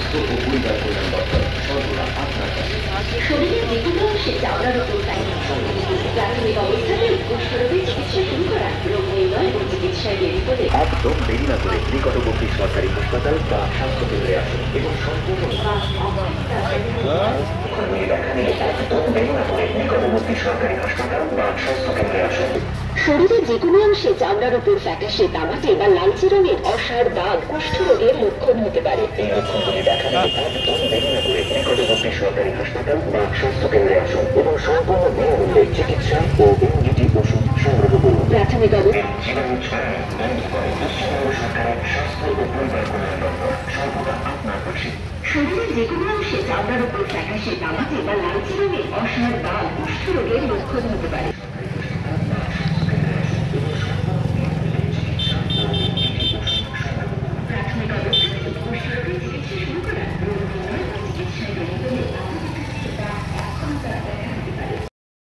স্বাস্থ্য ও পরিবার কল্যাণ দপ্তর সর্বদা আপনার কাছে। শরীরের যেকোনো অংশে চামড়ার উপর প্রাথমিক অবস্থাতে কুষ্ঠরোগের চিকিৎসা শুরু করা, রোগ নির্ণয় ও চিকিৎসায় দেরি হলে একদম দেরি না করে নিকটবর্তী সরকারি হাসপাতাল বা স্বাস্থ্যকেন্দ্রে আসুন এবং সম্পূর্ণ নিকটবর্তী সরকারি হাসপাতাল বা স্বাস্থ্যকেন্দ্রে আসুন। শরীরের যেকোনো অংশে চামড়ার উপর ফ্যাকাশে, তামাটে বা লালচে রঙের অসার দাগ কুষ্ঠরোগের লক্ষণ হতে পারে। এই লক্ষণগুলি দেখা দিলে একদম দেরি না করে নিকটবর্তী সরকারি হাসপাতাল বা স্বাস্থ্যকেন্দ্রে আসুন এবং সম্পূর্ণ বিনামূল্যে চিকিৎসা ও ইমিউনিটি ওষুধ সংগ্রহ করুন। প্রাথমিক অবস্থা জীবাণু ছড়ানো বন্ধ করে পশ্চিমবঙ্গ সরকারের স্বাস্থ্য ও পরিবার কল্যাণ দপ্তর সর্বদা আপনার পাশে। শরীরের যেকোনো অংশে চামড়ার উপর ফ্যাকাশে, তামাটে বা লালচে রঙের অসার দাগ কুষ্ঠরোগের লক্ষণ হতে পারে।